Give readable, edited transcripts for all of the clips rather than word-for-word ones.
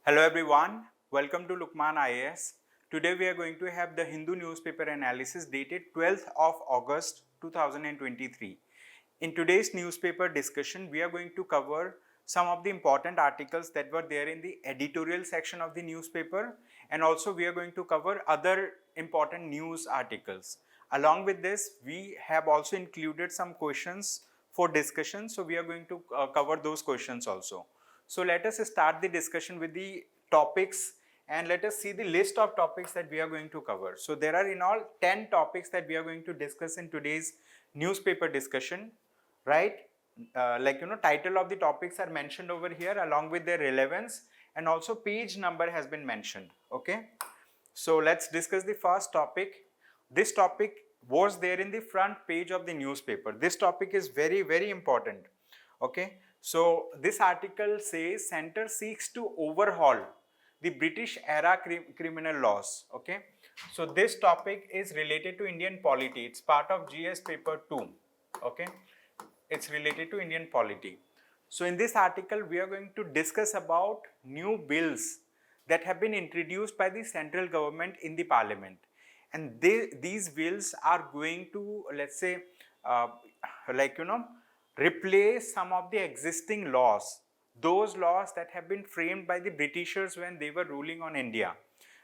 Hello everyone, welcome to Lukmaan IAS. Today we are going to have the Hindu newspaper analysis dated 12th of August 2023. In today's newspaper discussion, we are going to cover some of the important articles that were there in the editorial section of the newspaper, and also we are going to cover other important news articles. Along with this, we have also included some questions for discussion, so we are going to cover those questions also. So let us start the discussion with the topics and let us see the list of topics that we are going to cover. So there are in all 10 topics that we are going to discuss in today's newspaper discussion, right? Title of the topics are mentioned over here along with their relevance, and also page number has been mentioned, okay? So let's discuss the first topic. This topic was there in the front page of the newspaper. This topic is very, very important, okay? So this article says Centre seeks to overhaul the British era criminal laws, okay? So this topic is related to Indian polity. It's part of GS paper 2, okay? It's related to Indian polity. So in this article, we are going to discuss about new bills that have been introduced by the central government in the parliament. And these bills are going to, let's say, replace some of the existing laws, those laws that have been framed by the Britishers when they were ruling on India,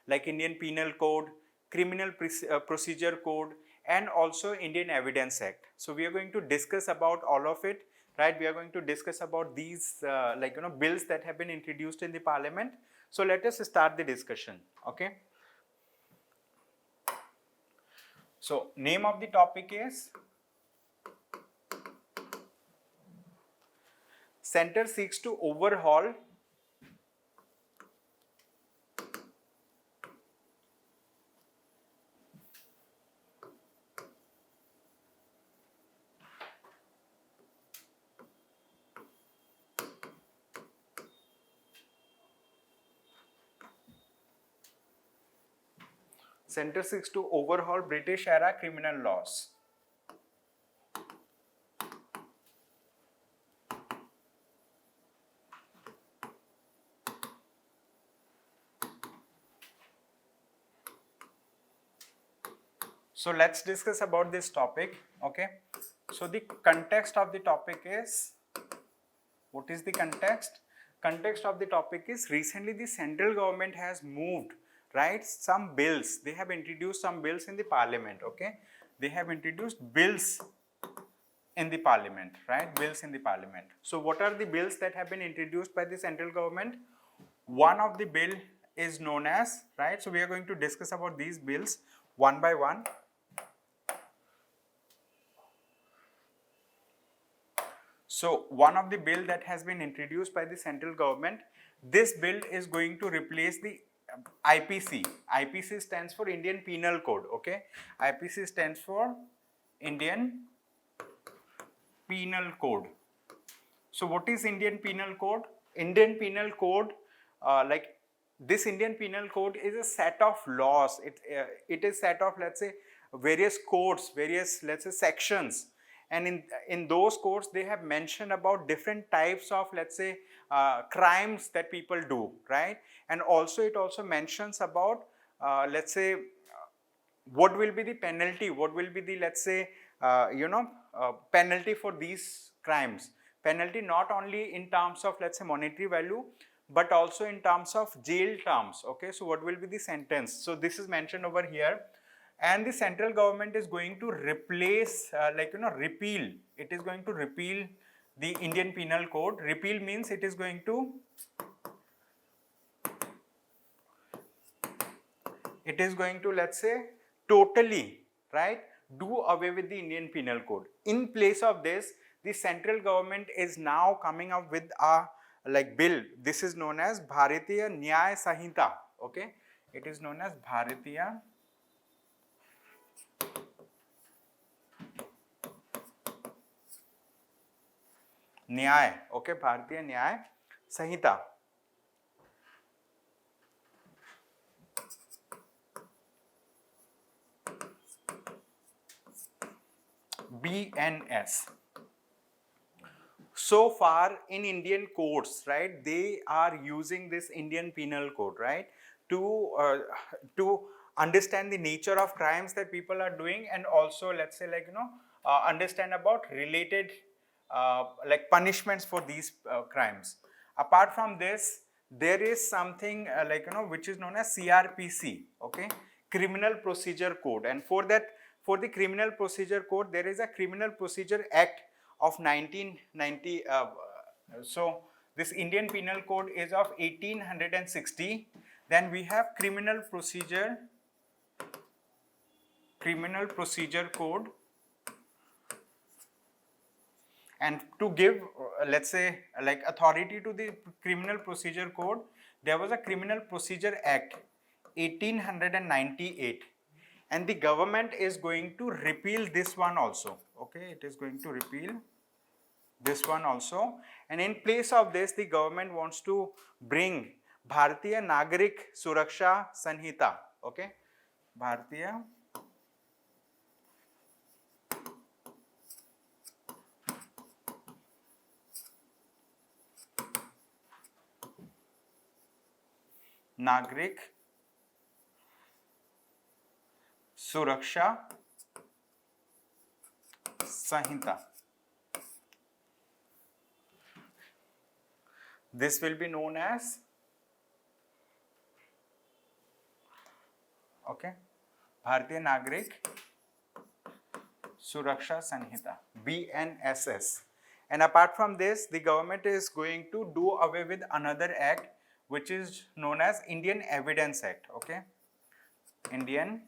like Indian Penal Code, Criminal Procedure Code, and also Indian Evidence Act. So we are going to discuss about all of it, right? We are going to discuss about these bills that have been introduced in the parliament. So let us start the discussion, okay? So name of the topic is Centre seeks to overhaul British era criminal laws. So let's discuss about this topic, okay? So the context of the topic is, what is the context? Context of the topic is recently the central government has moved, right, some bills. They have introduced some bills in the parliament, okay? They have introduced bills in the parliament, right? Bills in the parliament. So what are the bills that have been introduced by the central government? One of the bill is known as, right? So we are going to discuss about these bills one by one. So one of the bill that has been introduced by the central government, this bill is going to replace the IPC. IPC stands for Indian Penal Code, okay? IPC stands for Indian Penal Code. So what is Indian Penal Code? Indian Penal Code, this Indian Penal Code is a set of laws. It is set of, let's say, various codes, various, let's say, sections. And in those codes, they have mentioned about different types of, let's say, crimes that people do, right? And also it also mentions about, let's say, what will be the penalty, what will be the, let's say, penalty for these crimes. Penalty not only in terms of, let's say, monetary value, but also in terms of jail terms, okay? So what will be the sentence? So this is mentioned over here. And the central government is going to replace, repeal. It is going to repeal the Indian Penal Code. Repeal means it is going to, let's say, totally, right, do away with the Indian Penal Code. In place of this, the central government is now coming up with a bill. This is known as Bharatiya Nyaya Sanhita, okay? It is known as Bharatiya Nyaya, okay? Bharatiya Nyaya Sanhita. BNS. so far in Indian courts, right, they are using this Indian Penal Code, right, to understand the nature of crimes that people are doing, and also, let's say, like, understand about related like punishments for these crimes. Apart from this, there is something like, which is known as CRPC, okay, Criminal Procedure Code, and for that, for the Criminal Procedure Code, there is a Criminal Procedure Act of 1990. So this Indian Penal Code is of 1860. Then we have Criminal Procedure Code, and to give let's say like authority to the Criminal Procedure Code, there was a Criminal Procedure Act 1898, and the government is going to repeal this one also, okay, it is going to repeal this one also, and in place of this the government wants to bring Bharatiya Nagarik Suraksha Sanhita, okay, Bharatiya Nagarik Suraksha Sanhita. This will be known as, okay, Bharatiya Nagarik Suraksha Sanhita, BNSS. And apart from this, the government is going to do away with another act which is known as Indian Evidence Act, okay, Indian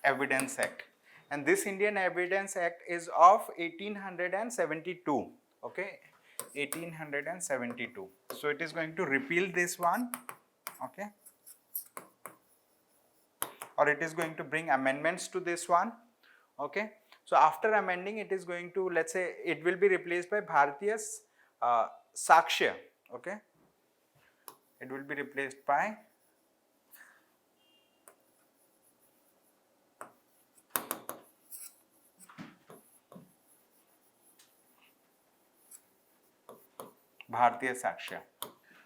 Evidence Act, and this Indian Evidence Act is of 1872, okay, 1872. So it is going to repeal this one, okay, or it is going to bring amendments to this one, okay. So after amending, it is going to, let's say, it will be replaced by Bharatiya Sakshya, okay, it will be replaced by Bharatiya Sakshya.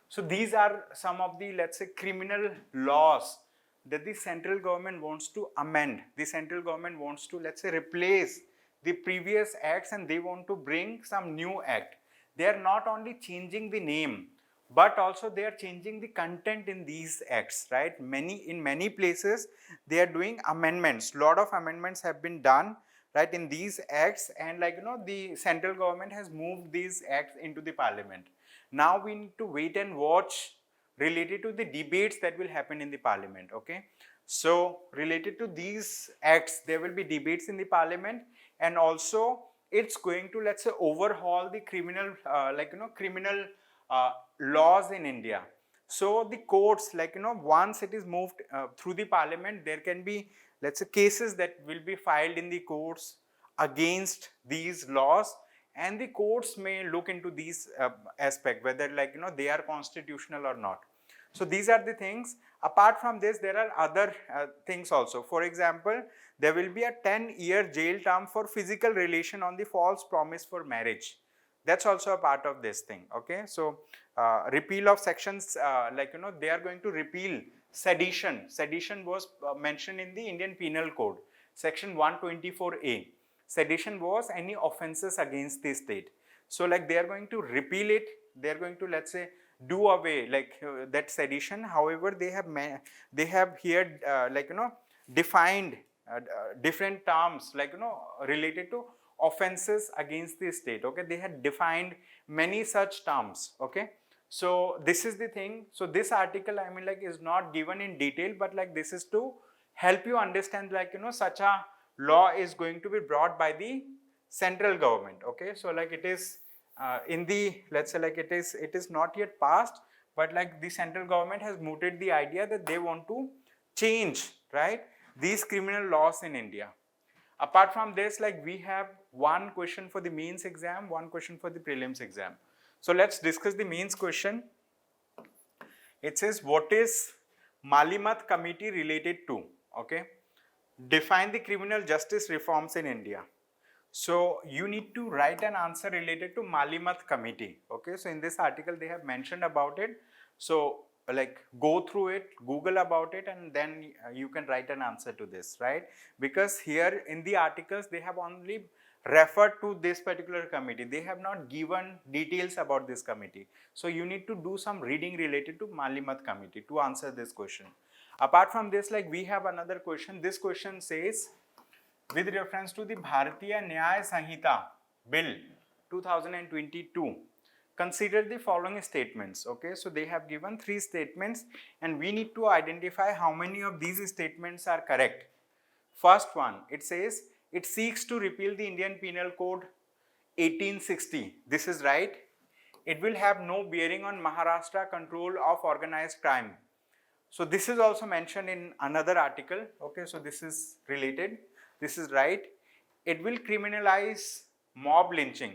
So these are some of the, let's say, criminal laws that the central government wants to amend. The central government wants to, let's say, replace the previous acts, and they want to bring some new act. They are not only changing the name, but also they are changing the content in these acts, right? In many places, they are doing amendments. Lot of amendments have been done, right, in these acts, and like, the central government has moved these acts into the parliament. Now we need to wait and watch related to the debates that will happen in the parliament, okay. So related to these acts, there will be debates in the parliament, and also it's going to, let's say, overhaul the criminal criminal laws in India. So the courts, like, once it is moved through the parliament, there can be, let's say, cases that will be filed in the courts against these laws, and the courts may look into these aspect, whether, like, they are constitutional or not. So these are the things. Apart from this, there are other things also. For example, there will be a 10-year jail term for physical relation on the false promise for marriage. That's also a part of this thing, okay. So repeal of sections, they are going to repeal sedition. Sedition was mentioned in the Indian Penal Code, section 124A. Sedition was any offenses against the state. So like they are going to repeal it, they are going to, let's say, do away that sedition. However, they have here defined different terms, related to offenses against the state, okay. They had defined many such terms, okay. So this is the thing. So this article, I mean, is not given in detail, but this is to help you understand, such a law is going to be brought by the central government, okay. So it is in the, let's say, it is not yet passed, but the central government has mooted the idea that they want to change, right, these criminal laws in India. Apart from this, we have one question for the mains exam, one question for the prelims exam. So let's discuss the mains question. It says, what is Malimat committee related to? Okay. Define the criminal justice reforms in India. So you need to write an answer related to Malimat committee. Okay, so in this article they have mentioned about it. So like go through it, Google about it, and then you can write an answer to this, right? Because here in the articles they have only referred to this particular committee. They have not given details about this committee. So you need to do some reading related to Malimat committee to answer this question. Apart from this, like we have another question. This question says, with reference to the Bharatiya Nyaya Sanhita Bill 2022, consider the following statements. Okay, so they have given 3 statements and we need to identify how many of these statements are correct. First one, it says it seeks to repeal the Indian Penal Code 1860. This is right. It will have no bearing on Maharashtra control of organized crime. So this is also mentioned in another article. Okay, so this is related. This is right. It will criminalize mob lynching.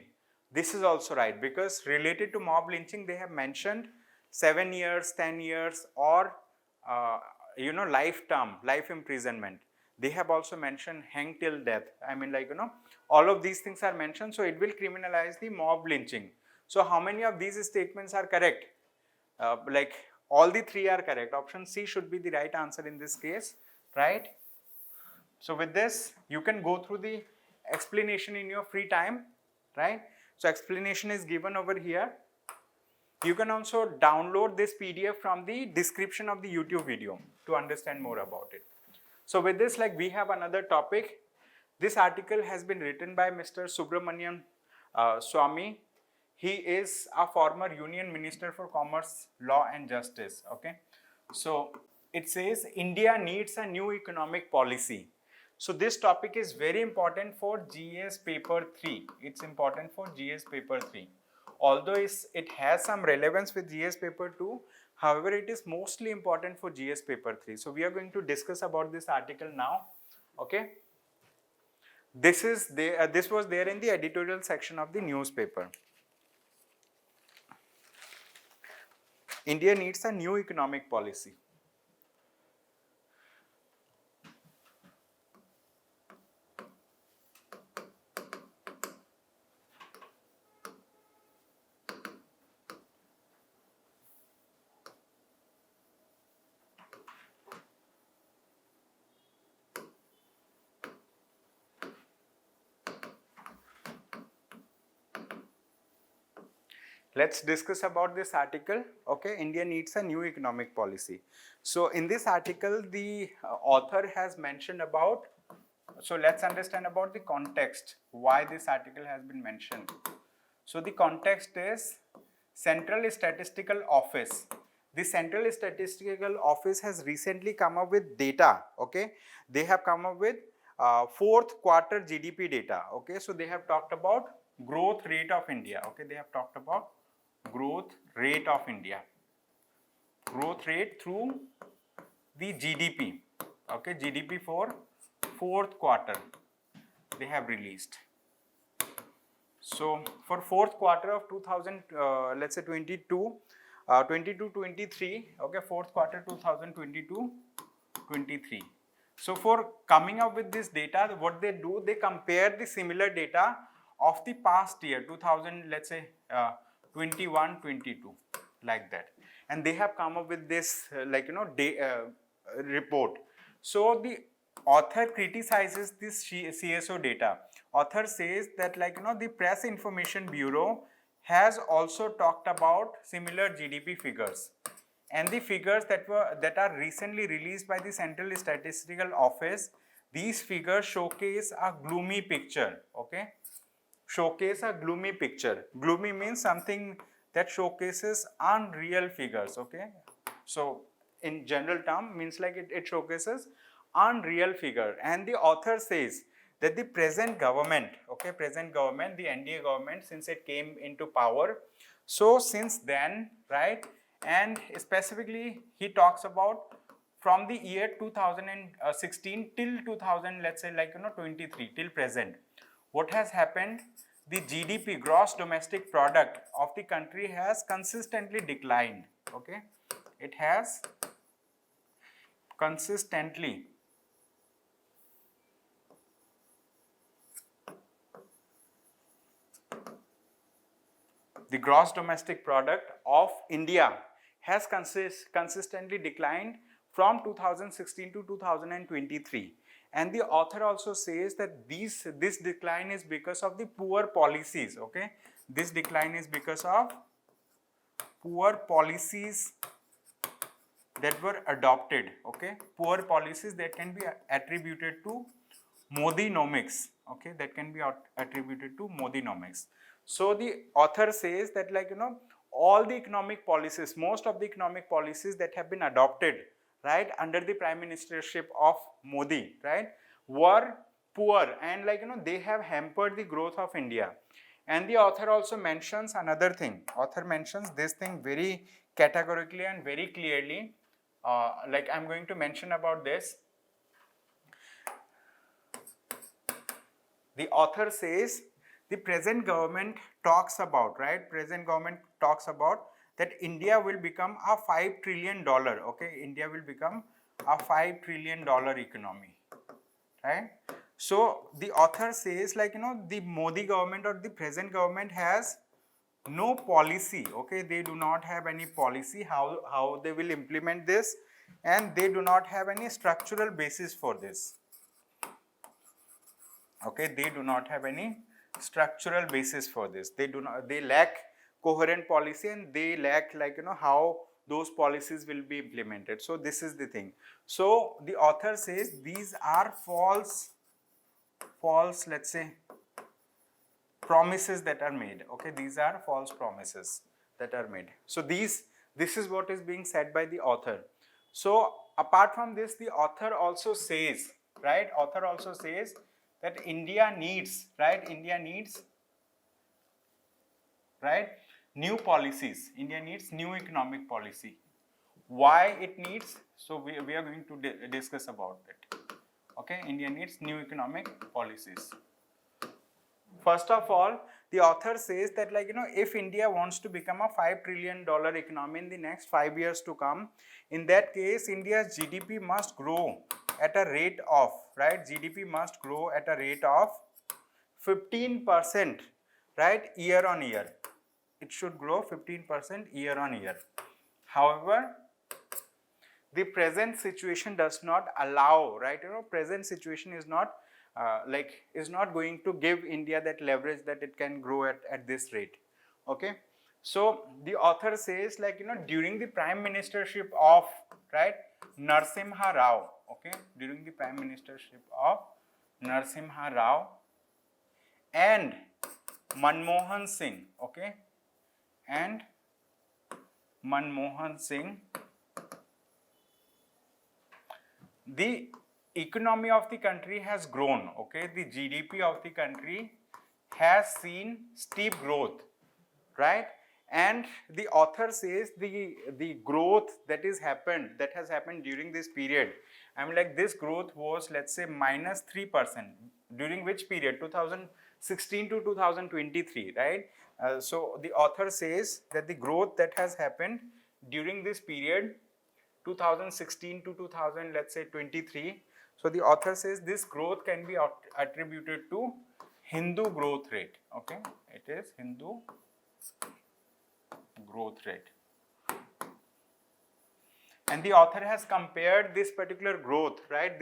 This is also right, because related to mob lynching they have mentioned 7 years, 10 years, or life term, life imprisonment. They have also mentioned hang till death. I mean, like, all of these things are mentioned. So it will criminalize the mob lynching. So how many of these statements are correct? Like all the 3 are correct. Option C should be the right answer in this case, right? So with this, you can go through the explanation in your free time, right? So explanation is given over here. You can also download this PDF from the description of the YouTube video to understand more about it. So with this, like we have another topic. This article has been written by Mr. Subramanian Swamy. He is a former Union Minister for Commerce, Law and Justice. Okay. So it says India needs a new economic policy. So this topic is very important for GS paper 3. It's important for GS paper 3. Although it has some relevance with GS paper 2, however, it is mostly important for GS paper 3. So we are going to discuss about this article now. Okay. This was there in the editorial section of the newspaper. India needs a new economic policy. Let's discuss about this article. Okay, India needs a new economic policy. So in this article, the author has mentioned about, so let's understand about the context, why this article has been mentioned. So the context is Central Statistical Office. The Central Statistical Office has recently come up with data. Okay, they have come up with 4th quarter GDP data. Okay, so they have talked about growth rate of India. Okay, they have talked about growth rate of India, growth rate through the GDP. Okay, GDP for 4th quarter they have released. So for 4th quarter of 2000, let's say 22, 23, okay, 4th quarter 2022-23. So for coming up with this data, what they do, they compare the similar data of the past year, 2000, let's say 21-22, like that, and they have come up with this report. So the author criticizes this CSO data. Author says that the Press Information Bureau has also talked about similar GDP figures, and the figures that are recently released by the Central Statistical Office, these figures showcase a gloomy picture. Okay, showcase a gloomy picture. Gloomy means something that showcases unreal figures. Okay, so in general term means like it showcases unreal figure, and the author says that the present government, okay, present government, the NDA government, since it came into power, so since then, right, and specifically he talks about from the year 2016 till 2000, let's say 23 till present, what has happened? The GDP, gross domestic product of the country, has consistently declined. Okay, it has consistently the gross domestic product of India has consistently declined from 2016 to 2023. And the author also says that this decline is because of the poor policies, okay. This decline is because of poor policies that were adopted, okay. Poor policies that can be attributed to Modinomics, okay, that can be attributed to Modinomics. So the author says that, like, you know, all the economic policies, most of the economic policies that have been adopted, right, under the prime ministership of Modi, right, were poor, and, like, you know, they have hampered the growth of India. And the author also mentions another thing. Author mentions this thing very categorically and very clearly. Like, I'm going to mention about this. The author says the present government talks about, right, present government talks about that India will become a $5 trillion, okay, India will become a $5 trillion economy, right. So the author says, like, you know, the Modi government or the present government has no policy, okay, they do not have any policy how they will implement this, and they do not have any structural basis for this, okay, they do not have any structural basis for this. They lack coherent policy, and they lack, like, you know, how those policies will be implemented. So this is the thing. So the author says these are false, let's say, promises that are made, okay, these are false promises that are made. So this is what is being said by the author. So apart from this, the author also says, right, author also says that India needs, right, new policies. India needs new economic policy. Why it needs? So we are going to discuss about it. Okay, India needs new economic policies. First of all, the author says that, like, you know, if India wants to become a $5 trillion economy in the next 5 years to come, in that case, India's GDP must grow at a rate of, right, GDP must grow at a rate of 15%, right, year on year. It should grow 15% year on year. However, the present situation does not allow, right, you know, present situation is not is not going to give India that leverage that it can grow at this rate, okay. So the author says, like, you know, during the prime ministership of, right, Narasimha Rao, okay, during the prime ministership of Narasimha Rao and Manmohan Singh, okay, and Manmohan Singh, the economy of the country has grown, okay, the GDP of the country has seen steep growth, right. And the author says the growth that has happened during this period, I mean, like, this growth was, let's say, -3%. During which period? 2016 to 2023, right. So the author says that the growth that has happened during this period, 2016 to 2000, let's say, 23. So the author says this growth can be attributed to Hindu growth rate, okay, it is Hindu growth rate. And the author has compared this particular growth, right,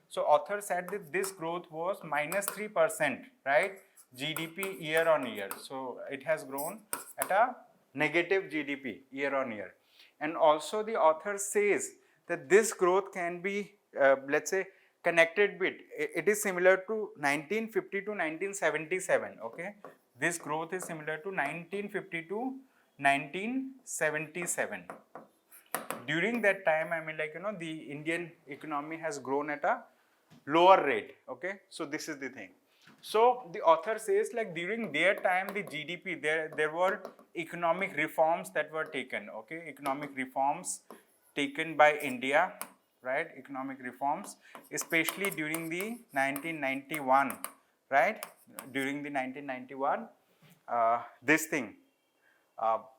so author said that this growth was -3%, right, GDP year on year. So it has grown at a negative GDP year on year. And also the author says that this growth can be, let's say, connected with, it is similar to 1950 to 1977, okay. This growth is similar to 1950 to 1977. During that time, I mean, like, you know, the Indian economy has grown at a lower rate, okay. So this is the thing. So the author says, like, during their time, the GDP, there were economic reforms that were taken, okay, economic reforms taken by India, right, economic reforms, especially during the 1991, right, during the 1991, this thing,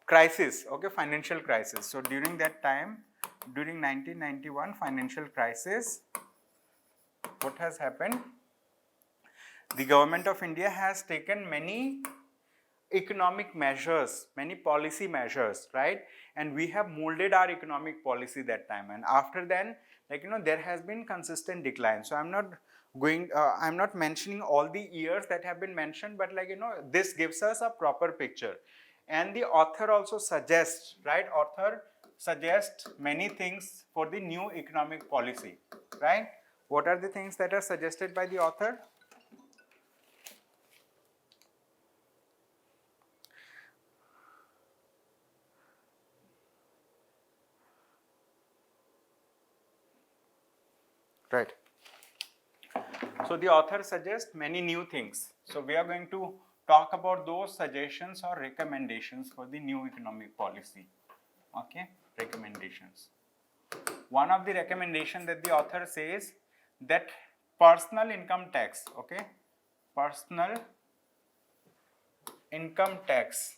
crisis, okay, financial crisis. So during that time, during 1991 financial crisis, what has happened? The government of India has taken many economic measures, many policy measures, right? And we have molded our economic policy that time, and after then, like there has been consistent decline. So I'm not mentioning all the years that have been mentioned, but this gives us a proper picture. And the author also suggests, right? Author suggests many things for the new economic policy, right? What are the things that are suggested by the author? Right. So the author suggests many new things. So we are going to talk about those suggestions or recommendations for the new economic policy. Okay, recommendations. One of the recommendation that the author says that personal income tax, okay, personal income tax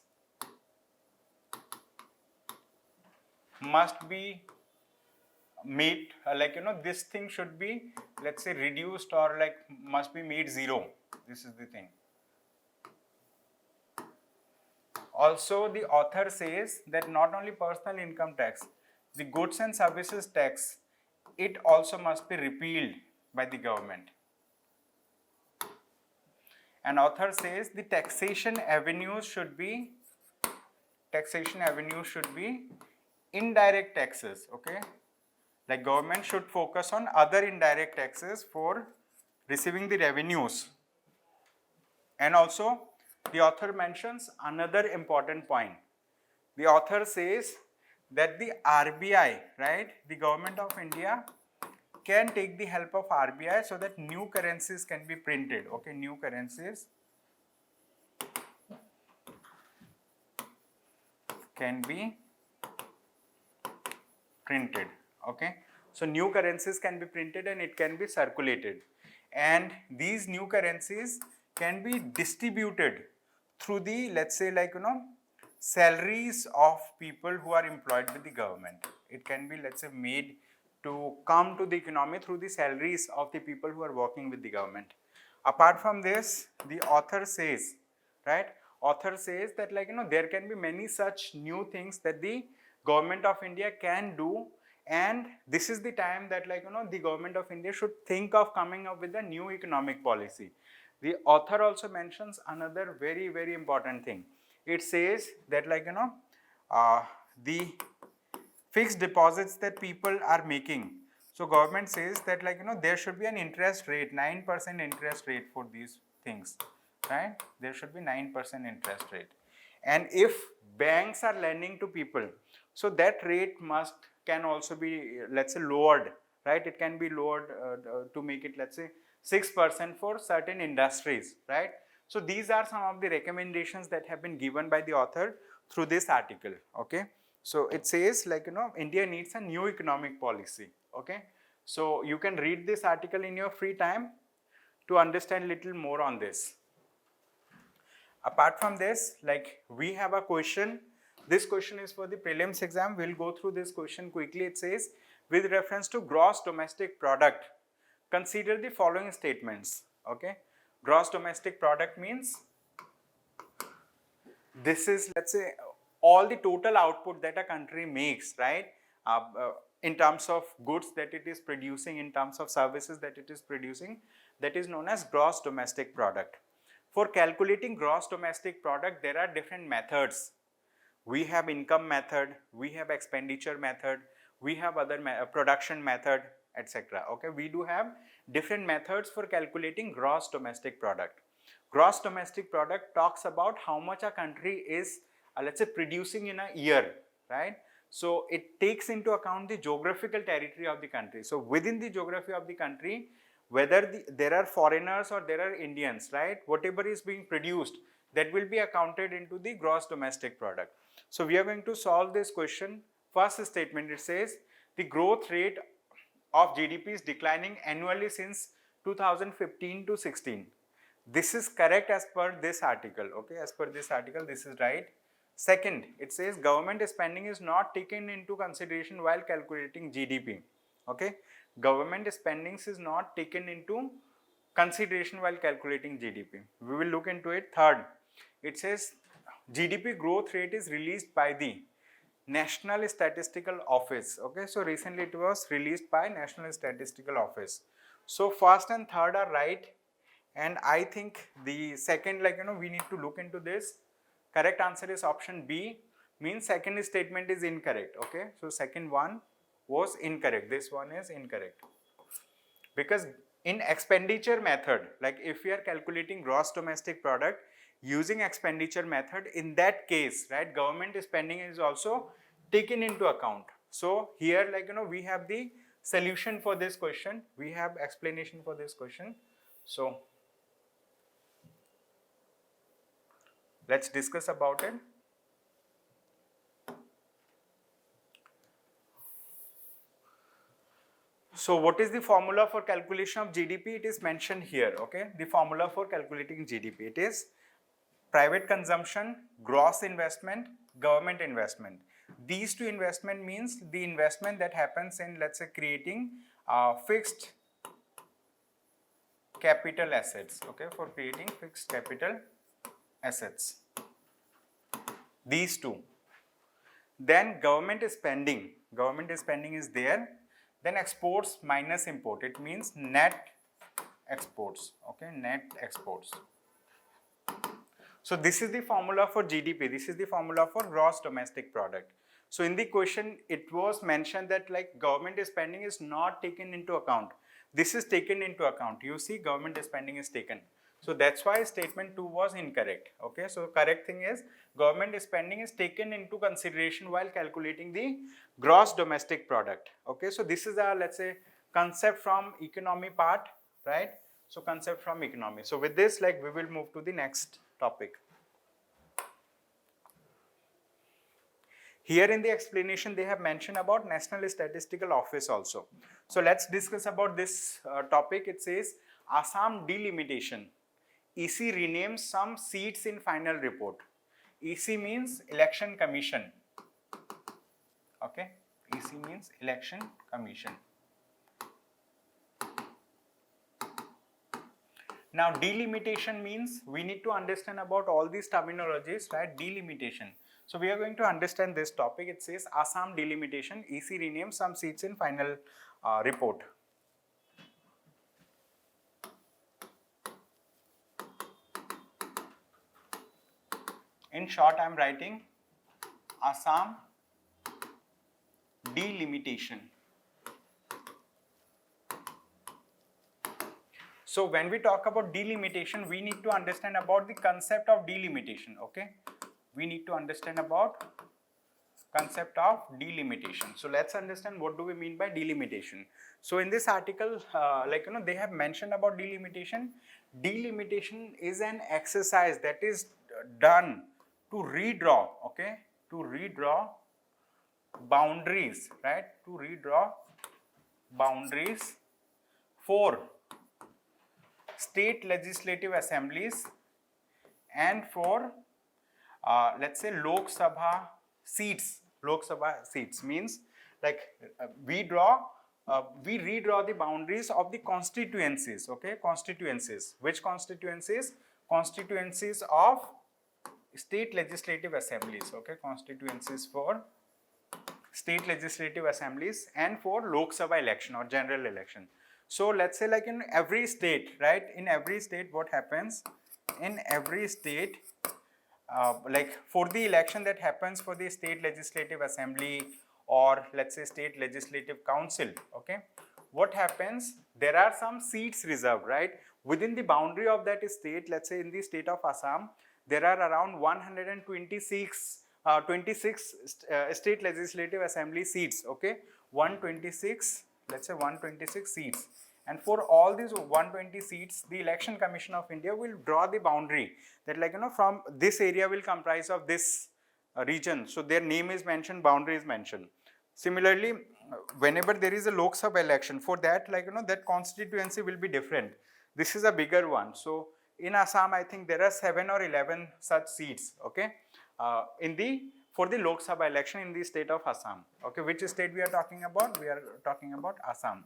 must be made this thing should be, let's say, reduced, or must be made zero. This is the thing. Also, the author says that not only personal income tax, the goods and services tax, it also must be repealed by the government. And author says the taxation avenues should be indirect taxes, okay? Like government should focus on other indirect taxes for receiving the revenues. And also the author mentions another important point. The author says that the RBI, right, the government of India can take the help of RBI so that new currencies can be printed, okay, new currencies can be printed. Okay, so new currencies can be printed and it can be circulated, and these new currencies can be distributed through the, let's say, salaries of people who are employed with the government. It can be, let's say, made to come to the economy through the salaries of the people who are working with the government. Apart from this, the author says, right, author says that there can be many such new things that the government of India can do. And this is the time that the government of India should think of coming up with a new economic policy. The author also mentions another very, very important thing. It says that the fixed deposits that people are making. So government says that there should be an interest rate, 9% interest rate for these things, right? There should be 9% interest rate. And if banks are lending to people, so that rate can also be, let's say, lowered, right? It can be lowered to make it, let's say, 6% for certain industries, right? So these are some of the recommendations that have been given by the author through this article, okay? So it says India needs a new economic policy, okay? So you can read this article in your free time to understand little more on this. Apart from this, we have a question. This question is for the prelims exam. We'll go through this question quickly. It says, with reference to gross domestic product, consider the following statements, okay? Gross domestic product means this is, let's say, all the total output that a country makes, right? In terms of goods that it is producing, in terms of services that it is producing, that is known as gross domestic product. For calculating gross domestic product, there are different methods. We have income method, we have expenditure method, we have other production method, etc. Okay, we do have different methods for calculating gross domestic product. Gross domestic product talks about how much a country is, let's say, producing in a year, right? So it takes into account the geographical territory of the country. So within the geography of the country, whether there are foreigners or there are Indians, right? Whatever is being produced, that will be accounted into the gross domestic product. So we are going to solve this question. First statement, it says the growth rate of GDP is declining annually since 2015 to 16. This is correct as per this article, okay? As per this article, this is right. Second, it says government spending is not taken into consideration while calculating GDP, okay? Government spending is not taken into consideration while calculating GDP. We will look into it. Third, it says GDP growth rate is released by the National Statistical Office. Okay, so recently it was released by National Statistical Office. So first and third are right, and I think the second, like we need to look into this. Correct answer is option B, means second statement is incorrect. Okay, so second one was incorrect. This one is incorrect, because in expenditure method, like if we are calculating gross domestic product using expenditure method, in that case, right, government spending is also taken into account. So here, like we have the solution for this question, we have explanation for this question. So let's discuss about it. So what is the formula for calculation of GDP? It is mentioned here. Okay, the formula for calculating GDP, it is private consumption, gross investment, government investment. These two investment means the investment that happens in, let's say, creating fixed capital assets. Okay, for creating fixed capital assets. These two. Then government spending is there. Then exports minus import, it means net exports. Okay, net exports. So this is the formula for GDP, this is the formula for gross domestic product. So in the question it was mentioned that like government spending is not taken into account. This is taken into account. You see, government spending is taken. So that's why statement 2 was incorrect. Okay, so correct thing is government spending is taken into consideration while calculating the gross domestic product. Okay, so this is our, let's say, concept from economy part, right? So concept from economy. So with this, like, we will move to the next topic. Here in the explanation they have mentioned about National Statistical Office also. So let's discuss about this topic. It says Assam delimitation. EC renames some seats in final report. EC means Election Commission. Okay, EC means Election Commission. Now delimitation means we need to understand about all these terminologies, right? Delimitation. So we are going to understand this topic. It says Assam delimitation. EC renames some seats in final report. In short, I am writing Assam delimitation. So when we talk about delimitation, we need to understand about the concept of delimitation. Okay, we need to understand about concept of delimitation. So let's understand what do we mean by delimitation. So in this article, they have mentioned about delimitation. Delimitation is an exercise that is done to redraw, okay, to redraw boundaries, right, to redraw boundaries for state legislative assemblies and for let's say Lok Sabha seats. Lok Sabha seats means like we redraw the boundaries of the constituencies. Okay, constituencies. Which constituencies? Constituencies of state legislative assemblies. Okay, constituencies for state legislative assemblies and for Lok Sabha election or general election. So let's say like in every state, right, in every state what happens, in every state like for the election that happens for the state legislative assembly or let's say state legislative council, okay, what happens, there are some seats reserved, right, within the boundary of that state. Let's say in the state of Assam there are around 26 state legislative assembly seats. Okay, 126, let's say 126 seats, and for all these 120 seats the Election Commission of India will draw the boundary that like from this area will comprise of this region. So their name is mentioned, boundary is mentioned. Similarly, whenever there is a Lok Sabha election, for that that constituency will be different. This is a bigger one. So in Assam I think there are 7 or 11 such seats, okay, for the Lok Sabha election in the state of Assam. Okay, which state we are talking about? We are talking about Assam.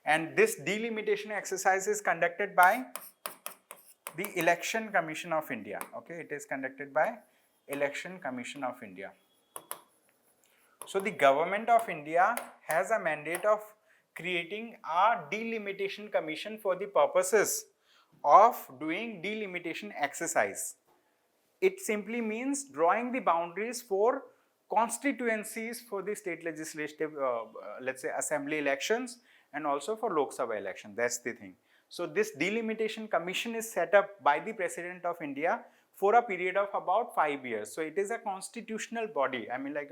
And this delimitation exercise is conducted by the Election Commission of India. Okay, it is conducted by Election Commission of India. So the government of India has a mandate of creating a delimitation commission for the purposes of doing delimitation exercise. It simply means drawing the boundaries for constituencies for the state legislative, let's say assembly elections, and also for Lok Sabha election. That's the thing. So this delimitation commission is set up by the President of India for a period of about 5 years. So it is a constitutional body. I mean, like,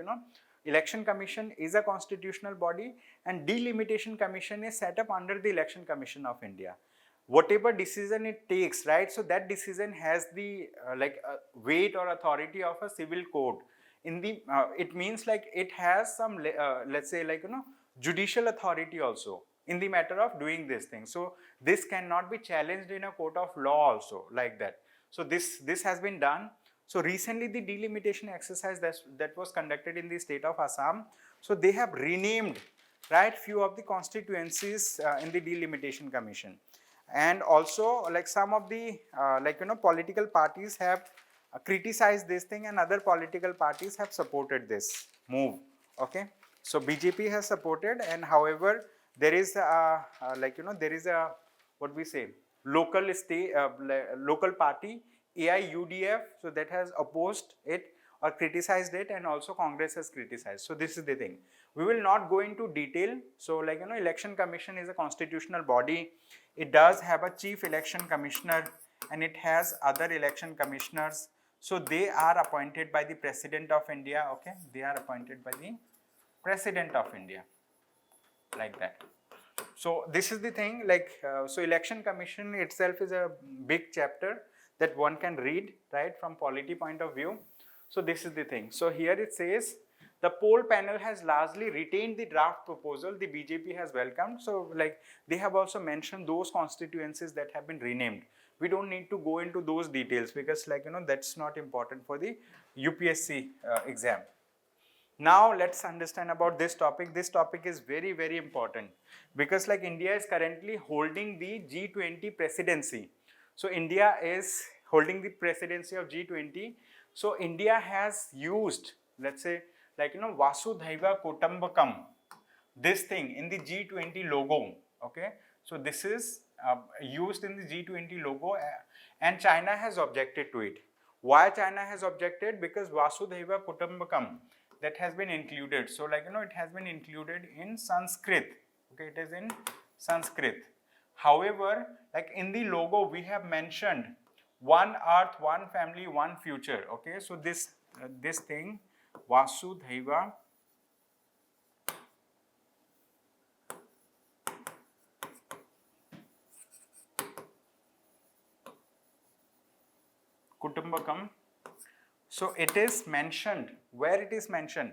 Election Commission is a constitutional body, and delimitation commission is set up under the Election Commission of India. Whatever decision it takes, right? So that decision has the weight or authority of a civil court. In the it means like it has some let's say judicial authority also in the matter of doing this thing. So this cannot be challenged in a court of law also, like that. So this has been done. So recently the delimitation exercise that was conducted in the state of Assam, so they have renamed, right, few of the constituencies in the delimitation commission. And also, like, some of the political parties have criticized this thing, and other political parties have supported this move. Okay, so BJP has supported, and however there is a there is a, what we say, local state local party AIUDF, so that has opposed it or criticized it, and also Congress has criticized. So this is the thing. We will not go into detail. So Election Commission is a constitutional body. It does have a chief election commissioner, and it has other election commissioners. So they are appointed by the President of India. Okay, they are appointed by the President of India, like that. So this is the thing, so Election Commission itself is a big chapter that one can read, right, from polity point of view. So this is the thing. So here it says, the poll panel has largely retained the draft proposal the BJP has welcomed. So they have also mentioned those constituencies that have been renamed. We don't need to go into those details because that's not important for the UPSC exam. Now let's understand about this topic. This topic is very, very important because India is currently holding the G20 presidency. So India is holding the presidency of G20. So India has used, let's say, Vasudhaiva Kutumbakam, this thing in the G20 logo. Okay, so this is used in the G20 logo, and China has objected to it. Why China has objected? Because Vasudhaiva Kutumbakam, that has been included. So it has been included in Sanskrit. Okay, it is in Sanskrit. However, in the logo we have mentioned one earth, one family, one future. Okay, so this thing, Vasudhaiva Kutumbakam. So it is mentioned, where it is mentioned,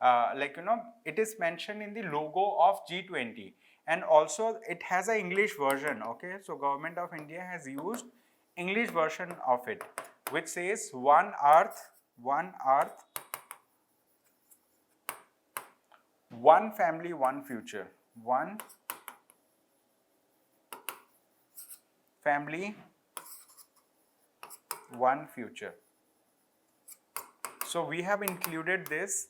it is mentioned in the logo of G20, and also it has an English version. Okay, so Government of India has used English version of it, which says one earth, one family, one future. One family, one future. So we have included this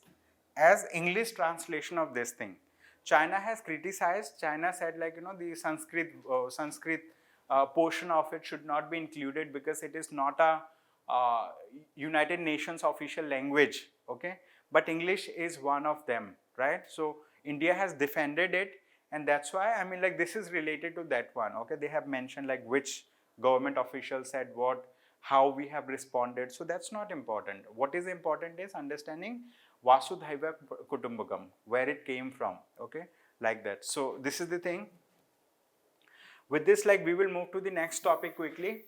as English translation of this thing. China has criticized. China said the Sanskrit portion of it should not be included because it is not a United Nations official language. Okay, but English is one of them, right? So India has defended it, and that's why this is related to that one. Okay, they have mentioned which government official said what, how we have responded. So that's not important. What is important is understanding Vasudhaiva Kutumbakam, where it came from. Okay, like that. So this is the thing. With this, we will move to the next topic quickly.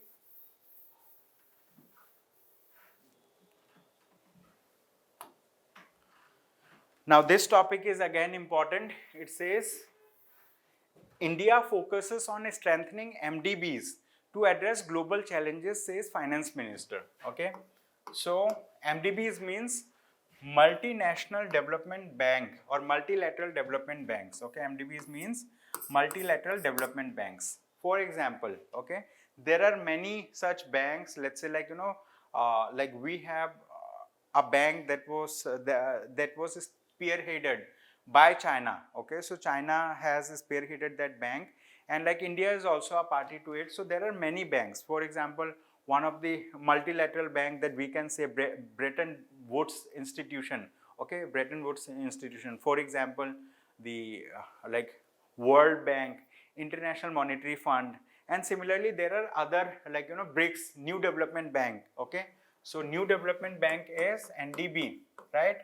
Now this topic is again important. It says India focuses on strengthening MDBs to address global challenges, says Finance Minister. Okay, so MDBs means Multinational Development Bank or Multilateral Development Banks. Okay, MDBs means Multilateral Development Banks. For example, okay, there are many such banks. Let's say like like we have a bank that was that was spearheaded by China. Okay, so China has spearheaded that bank, and like India is also a party to it. So there are many banks. For example, one of the multilateral bank that we can say Bretton Woods institution. Okay, Bretton Woods institution. For example, the like World Bank, International Monetary Fund, and similarly there are other like BRICS, New Development Bank. Okay, so New Development Bank is NDB, right?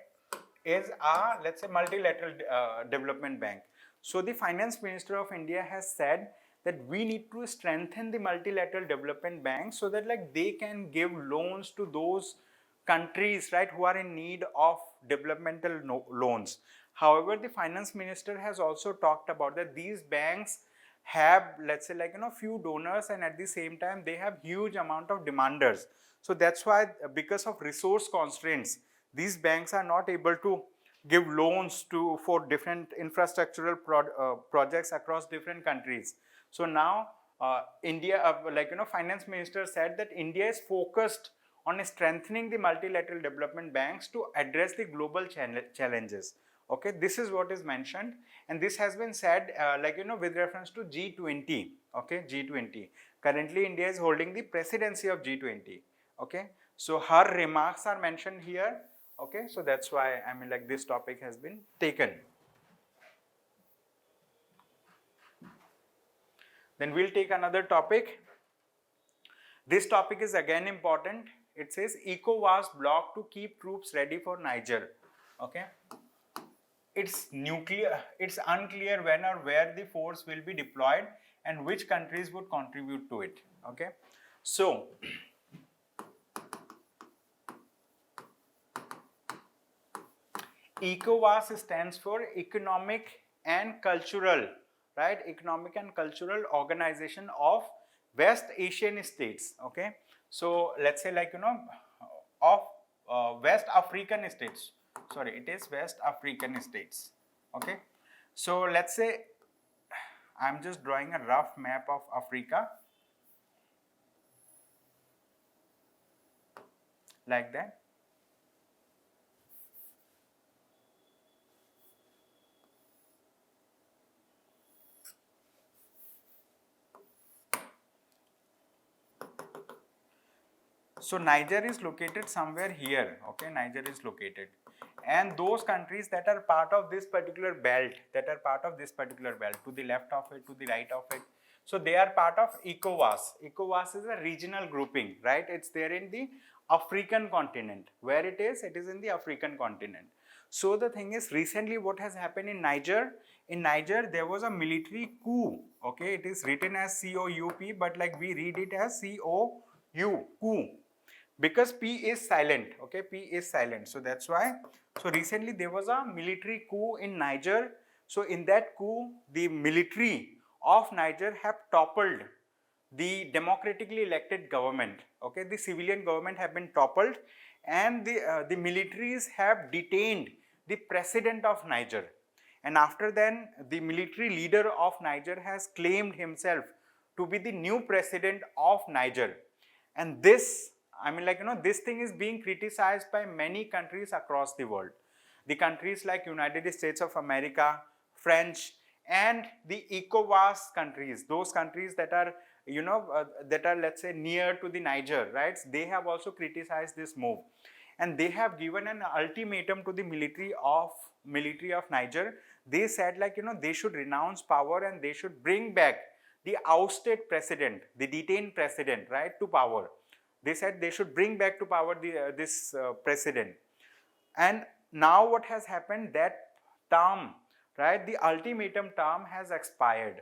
Is a, let's say, multilateral development bank. So the finance minister of India has said that we need to strengthen the multilateral development bank so that like they can give loans to those countries, right, who are in need of developmental loans. However, the finance minister has also talked about that these banks have, let's say, like few donors, and at the same time they have huge amount of demanders. So that's why, because of resource constraints, these banks are not able to give loans to for different infrastructural projects across different countries. So now India, like finance minister said that India is focused on strengthening the multilateral development banks to address the global challenges. Okay, this is what is mentioned, and this has been said like with reference to G20. Okay, G20. Currently India is holding the presidency of G20. Okay, so her remarks are mentioned here. Okay, so that's why I mean like this topic has been taken. Then we'll take another topic. This topic is again important. It says ECOWAS bloc to keep troops ready for Niger. Okay, it's unclear when or where the force will be deployed and which countries would contribute to it. Okay, so ECOWAS stands for Economic and Cultural, right? Economic and Cultural Organization of West Asian States. Okay, so let's say like of West African states. Sorry, it is West African states. Okay, so let's say I'm just drawing a rough map of Africa like that. So Niger is located somewhere here. Okay, Niger is located, and those countries that are part of this particular belt, to the left of it, to the right of it, so they are part of ECOWAS. ECOWAS is a regional grouping, right? It's there in the African continent. Where it is in the African continent. So the thing is, recently what has happened in Niger? In Niger, there was a military coup. Okay, it is written as C-O-U-P, but like we read it as C-O-U, coup. Because P is silent. Okay, P is silent. So that's why. So recently there was a military coup in Niger. So in that coup, the military of Niger have toppled the democratically elected government. Okay, the civilian government have been toppled, and the militaries have detained the president of Niger. And after then, the military leader of Niger has claimed himself to be the new president of Niger. And this, I mean like this thing is being criticized by many countries across the world. The countries like United States of America, French, and the ECOWAS countries, those countries that are let's say near to the Niger, right? They have also criticized this move, and they have given an ultimatum to the military of Niger. They said like they should renounce power and they should bring back the ousted president, the detained president, right, to power. They said they should bring back to power this president. And now what has happened, that term, right, the ultimatum term has expired,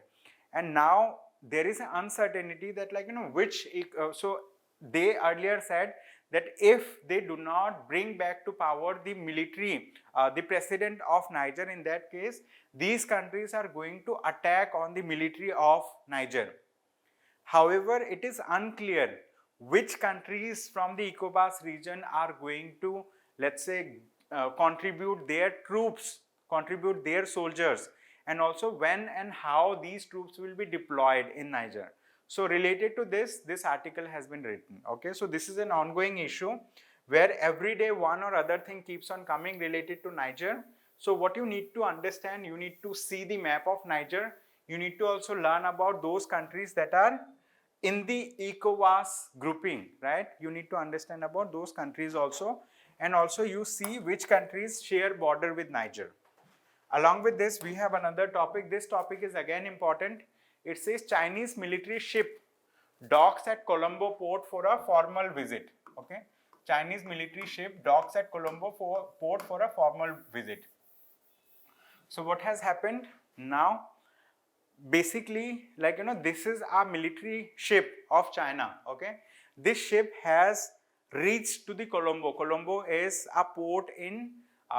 and now there is an uncertainty that like which so they earlier said that if they do not bring back to power the military, the president of Niger, in that case these countries are going to attack on the military of Niger. However, it is unclear which countries from the ECOWAS region are going to, let's say, contribute their troops, contribute their soldiers, and also when and how these troops will be deployed in Niger. So related to this article has been written. Okay, so this is an ongoing issue where every day one or other thing keeps on coming related to Niger. So what you need to understand, you need to see the map of Niger. You need to also learn about those countries that are in the ECOWAS grouping, right? You need to understand about those countries also, and also you see which countries share border with Niger. Along with this, we have another topic. This topic is again important. It says Chinese military ship docks at Colombo Port for a formal visit. Okay, Chinese military ship docks at Colombo Port for a formal visit. So what has happened now? Basically, like, this is a military ship of China. Okay, this ship has reached to the Colombo. Colombo is a port in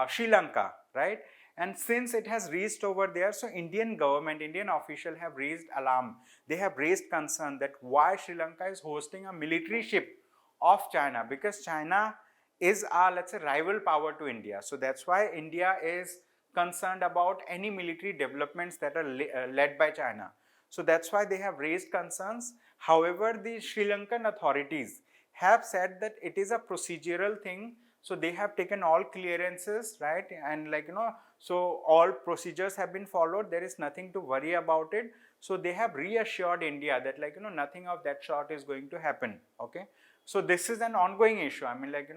Sri Lanka, right? And since it has reached over there, so Indian government, Indian officials have raised alarm. They have raised concern that why Sri Lanka is hosting a military ship of China, because China is a, let's say, rival power to India. So that's why India is concerned about any military developments that are led by China. So that's why they have raised concerns. However, the Sri Lankan authorities have said that it is a procedural thing. So they have taken all clearances, right? And like, so all procedures have been followed. There is nothing to worry about it. So they have reassured India that, like, nothing of that sort is going to happen. Okay. So this is an ongoing issue. I mean, like,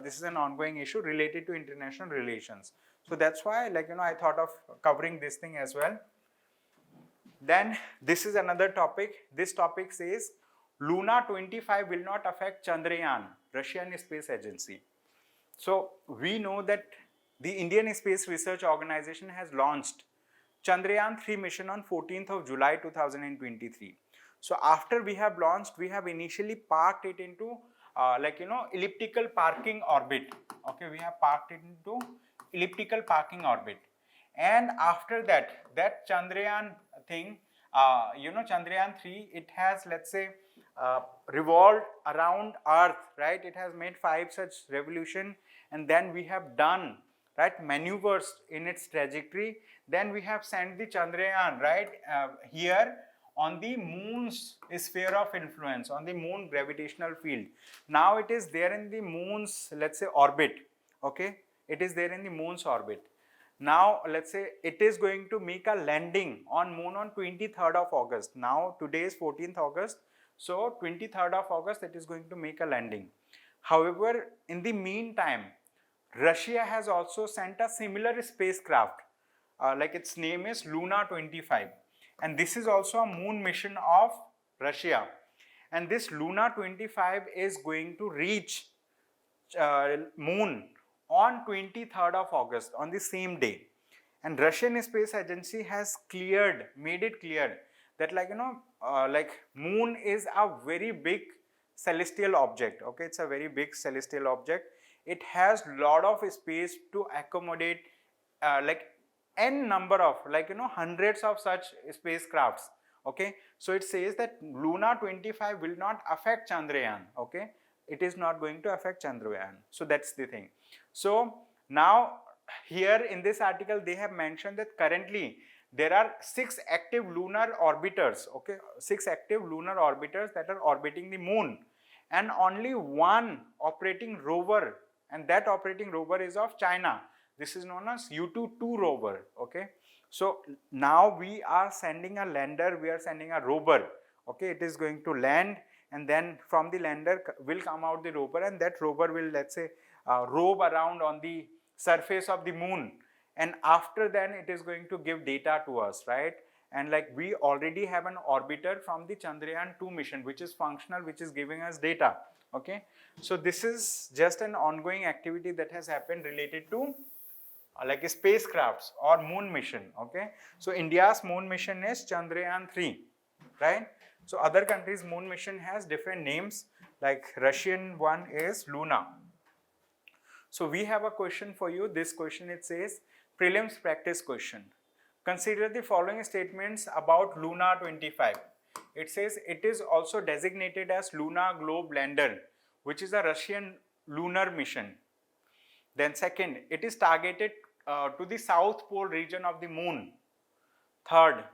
this is an ongoing issue related to international relations. So that's why, like, I thought of covering this thing as well. Then this is another topic. This topic says Luna 25 will not affect Chandrayaan, Russian Space Agency. So we know that the Indian Space Research Organization has launched Chandrayaan 3 mission on 14th of July 2023. So after we have launched, we have initially parked it into elliptical parking orbit. Okay, we have parked it into elliptical parking orbit. And after that Chandrayaan thing, Chandrayaan 3, it has, let's say, revolved around Earth, right? It has made 5 such revolution, and then we have done, right, maneuvers in its trajectory. Then we have sent the Chandrayaan, right, here on the moon's sphere of influence, on the moon gravitational field. Now it is there in the moon's, let's say, orbit. Okay, it is there in the moon's orbit. Now let's say it is going to make a landing on moon on 23rd of August. Now today is 14th August. So 23rd of August it is going to make a landing. However, in the meantime, Russia has also sent a similar spacecraft, like its name is Luna 25, and this is also a moon mission of Russia. And this Luna 25 is going to reach moon on 23rd of August, on the same day. And Russian Space Agency has made it clear that, like, moon is a very big celestial object. Okay, it's a very big celestial object. It has lot of space to accommodate n number of, hundreds of such spacecrafts. Okay, so it says that Luna 25 will not affect Chandrayaan. Okay, it is not going to affect Chandrayaan. So that's the thing. So now here in this article they have mentioned that currently there are 6 active lunar orbiters. Okay, 6 active lunar orbiters that are orbiting the moon, and only one operating rover, and that operating rover is of China. This is known as U-2 rover. Okay, so now we are sending a lander, we are sending a rover. Okay, it is going to land, and then from the lander will come out the rover, and that rover will, let's say, roam around on the surface of the moon, and after then it is going to give data to us, right? And like we already have an orbiter from the Chandrayaan 2 mission which is functional, which is giving us data. Okay, so this is just an ongoing activity that has happened related to like spacecrafts or moon mission. Okay, so India's moon mission is Chandrayaan 3, right? So other countries' moon mission has different names, like Russian one is Luna. So we have a question for you. This question, it says, prelims practice question. Consider the following statements about Luna 25. It says it is also designated as Luna Globe Lander, which is a Russian lunar mission. Then second, it is targeted to the South Pole region of the moon. Third,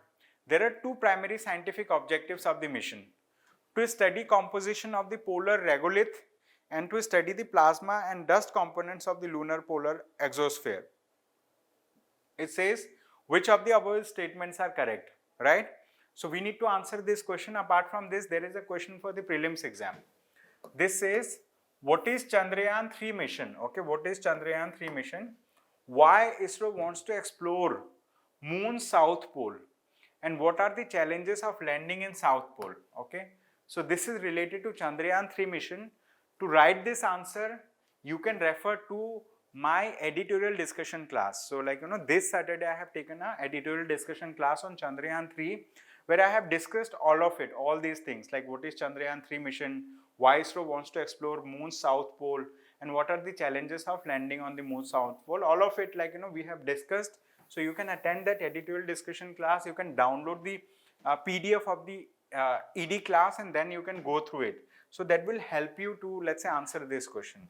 there are 2 primary scientific objectives of the mission. to study composition of the polar regolith and to study the plasma and dust components of the lunar polar exosphere. It says which of the above statements are correct, right? So we need to answer this question. Apart from this, there is a question for the prelims exam. This says, what is Chandrayaan 3 mission? Okay, what is Chandrayaan 3 mission? Why ISRO wants to explore Moon's South Pole? And what are the challenges of landing in South Pole? Okay, so this is related to Chandrayaan 3 mission. To write this answer, you can refer to my editorial discussion class. So like, this Saturday I have taken a editorial discussion class on Chandrayaan 3, where I have discussed all of it, all these things, like what is Chandrayaan 3 mission, why ISRO wants to explore Moon's South Pole, and what are the challenges of landing on the Moon's South Pole. All of it, like, we have discussed. So you can attend that editorial discussion class. You can download the PDF of the ED class, and then you can go through it. So that will help you to, let's say, answer this question.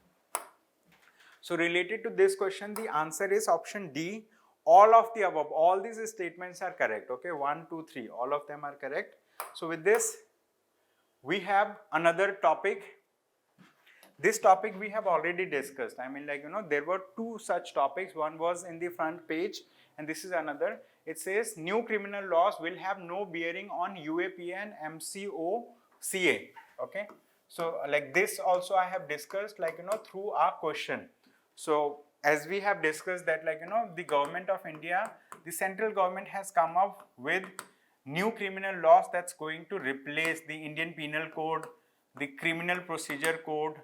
So related to this question, the answer is option D. All of the above, all these statements are correct. Okay, 1, 2, 3, all of them are correct. So with this, we have another topic. This topic we have already discussed. I mean, like, there were two such topics. One was in the front page, and this is another. It says new criminal laws will have no bearing on UAP and MCOCA. Okay, so like this also I have discussed, like, through our question. So as we have discussed that, like, the government of India, the central government has come up with new criminal laws that's going to replace the Indian Penal Code, the Criminal Procedure Code,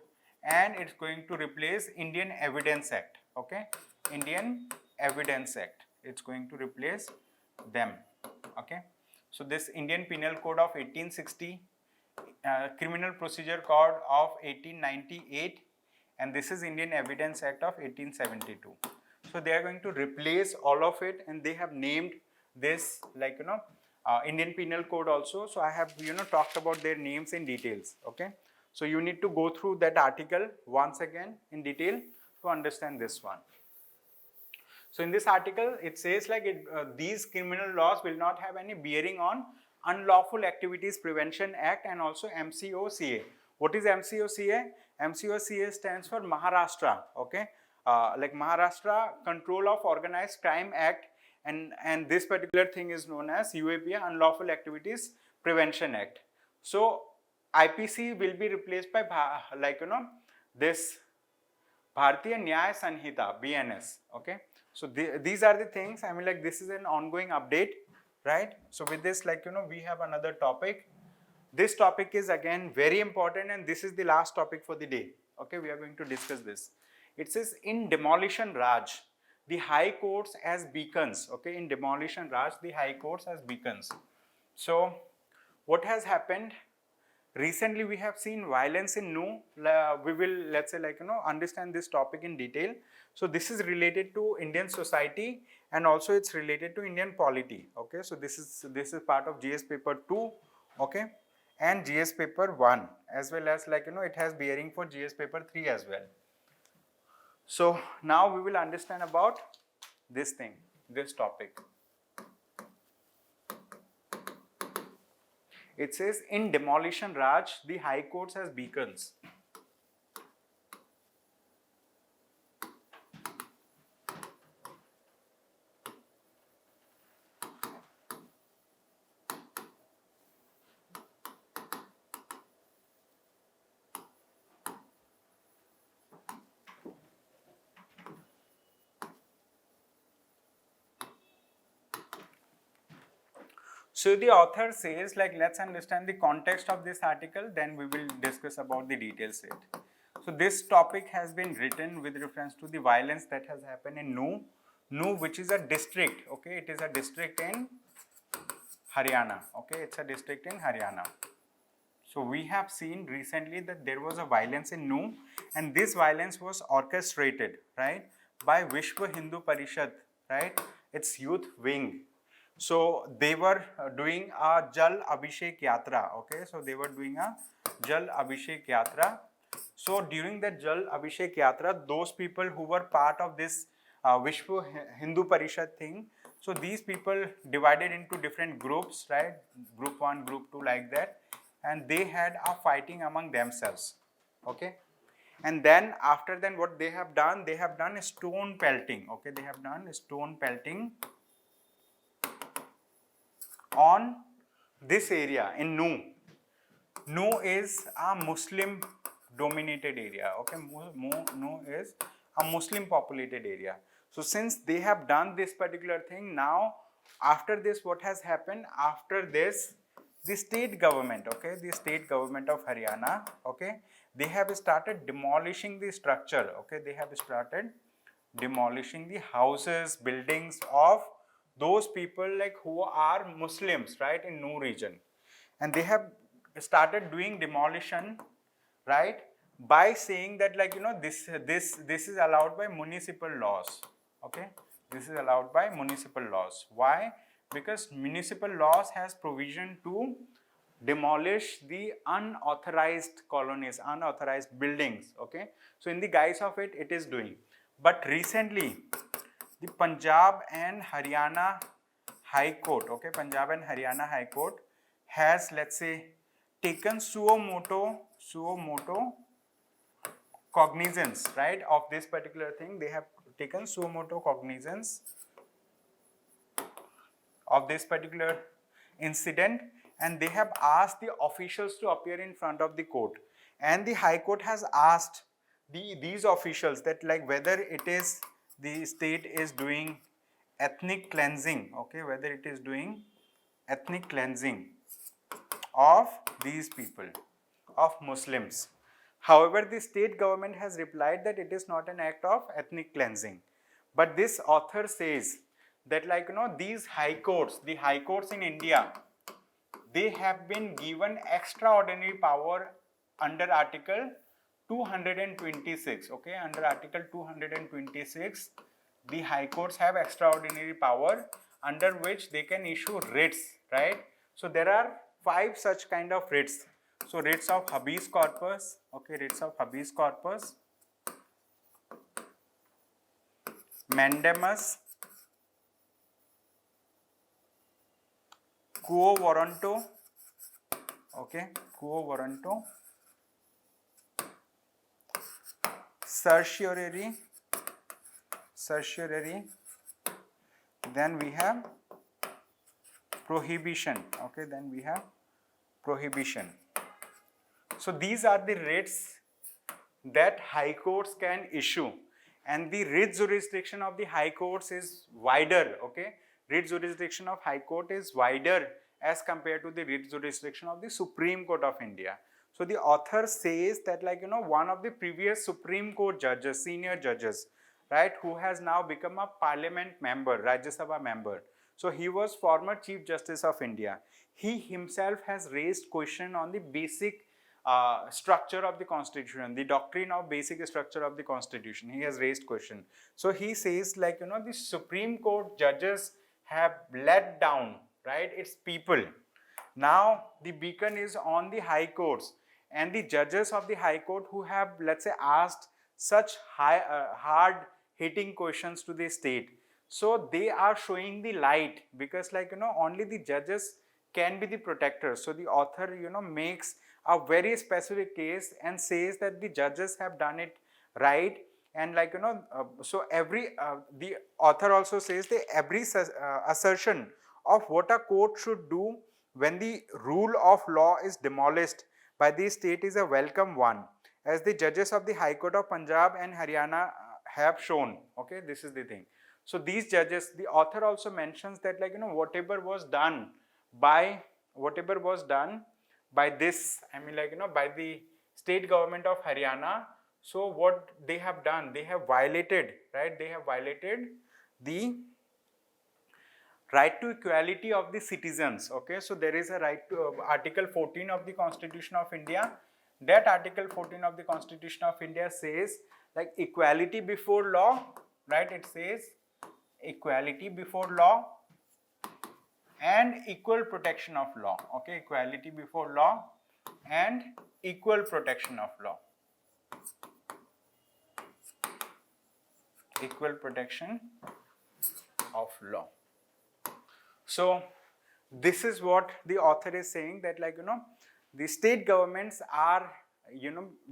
and it's going to replace Indian Evidence Act. Okay, Indian Evidence Act, it's going to replace them. Okay, so this Indian Penal Code of 1860, Criminal Procedure Code of 1898, and this is Indian Evidence Act of 1872. So they are going to replace all of it, and they have named this, like, Indian Penal Code also. So I have, talked about their names in details. Okay, so you need to go through that article once again in detail to understand this one. So in this article, it says, like, these criminal laws will not have any bearing on Unlawful Activities Prevention Act and also MCOCA. What is MCOCA? MCOCA stands for Maharashtra. Okay, like Maharashtra Control of Organized Crime Act, and this particular thing is known as UAP, Unlawful Activities Prevention Act. So IPC will be replaced by, like, this Bharatiya Nyaya Sanhita, BNS. Okay, so these are the things. I mean, like, this is an ongoing update, right? So with this, like, we have another topic. This topic is again very important, and this is the last topic for the day. Okay, we are going to discuss this. It says, in Demolition Raj, the high courts as beacons. Okay, in Demolition Raj, the high courts as beacons. So what has happened? Recently we have seen violence in Nu. We will, let's say, like, understand this topic in detail. So this is related to Indian society, and also it's related to Indian polity. Okay, so this is part of GS paper 2. Okay, and GS paper 1, as well as, like, it has bearing for GS paper 3 as well. So now we will understand about this thing, this topic. It says, in Demolition Raj, the high courts as beacons. So the author says, like, let's understand the context of this article, then we will discuss about the details it. So this topic has been written with reference to the violence that has happened in Nu, which is a district. Okay, it is a district in Haryana. Okay, it's a district in Haryana. So we have seen recently that there was a violence in Nu, and this violence was orchestrated, right, by Vishwa Hindu Parishad, right, its youth wing. So they were doing a Jal Abhishek Yatra. Okay, so they were doing a Jal Abhishek Yatra. So during that Jal Abhishek Yatra, those people who were part of this Vishwa Hindu Parishad thing, so these people divided into different groups, right? Group 1, group 2, like that. and they had a fighting among themselves. Okay, and then after then what they have done stone pelting. Okay, they have done stone pelting on this area in Nu. Nu is a Muslim dominated area. Okay, Nu is a Muslim populated area. So since they have done this particular thing, now after this what has happened, after this the state government, okay, the state government of Haryana, okay, they have started demolishing the structure. Okay, they have started demolishing the houses, buildings of those people like who are Muslims, right, in Nu region, and they have started doing demolition, right, by saying that like this is allowed by municipal laws. Okay, this is allowed by municipal laws. Why? Because municipal laws has provision to demolish the unauthorized colonies, unauthorized buildings. Okay, so in the guise of it, it is doing. But recently the Punjab and Haryana High Court, okay, Punjab and Haryana High Court has, let's say, taken suo moto cognizance, right, of this particular thing. They have taken suo moto cognizance of this particular incident, and they have asked the officials to appear in front of the court, and the High Court has asked these officials that like whether it is the state is doing ethnic cleansing, okay, whether it is doing ethnic cleansing of these people, of Muslims. However, the state government has replied that it is not an act of ethnic cleansing. But this author says that like these high courts, the high courts in India, they have been given extraordinary power under Article 226. Okay, under Article 226, the high courts have extraordinary power under which they can issue writs, right? So there are 5 such kind of writs. So writs of habeas corpus, okay, writs of habeas corpus, mandamus, quo warranto, okay, quo warranto, certiorari, then we have prohibition, okay, then we have prohibition. So these are the writs that high courts can issue, and the writ jurisdiction of the high courts is wider. Okay, writ jurisdiction of high court is wider as compared to the writ jurisdiction of the Supreme Court of India. So the author says that like one of the previous Supreme Court judges, senior judges, right, who has now become a parliament member, Rajya Sabha member. So he was former Chief Justice of India. He himself has raised question on the basic structure of the constitution, the doctrine of basic structure of the constitution. He has raised question. So he says like the Supreme Court judges have let down, right, its people. Now the beacon is on the high courts, and the judges of the high court who have, let's say, asked such hard hitting questions to the state. So they are showing the light, because like only the judges can be the protectors. So the author makes a very specific case and says that the judges have done it right, and like so every the author also says that every assertion of what a court should do when the rule of law is demolished by the state is a welcome one, as the judges of the High Court of Punjab and Haryana have shown. Okay, this is the thing. So these judges, the author also mentions that like whatever was done by this, I mean like by the state government of Haryana. So what they have done, they have violated, right, they have violated the right to equality of the citizens. Okay, so there is a right to Article 14 of the Constitution of India. That Article 14 of the Constitution of India says like equality before law, right? It says equality before law and equal protection of law. Okay, equality before law and equal protection of law. Equal protection of law. So this is what the author is saying, that like the state governments are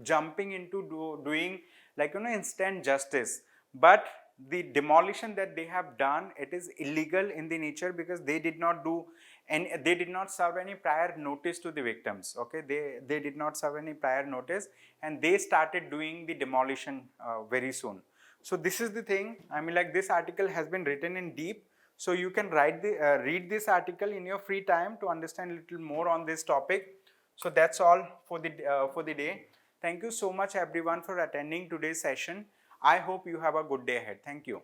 jumping into doing like instant justice, but the demolition that they have done, it is illegal in the nature because they did not do, and they did not serve any prior notice to the victims. Okay, they did not serve any prior notice, and they started doing the demolition very soon. So this is the thing. I mean, like, this article has been written in deep, so you can read this article in your free time to understand a little more on this topic. So that's all for the day. Thank you so much everyone for attending today's session. I hope you have a good day ahead. Thank you.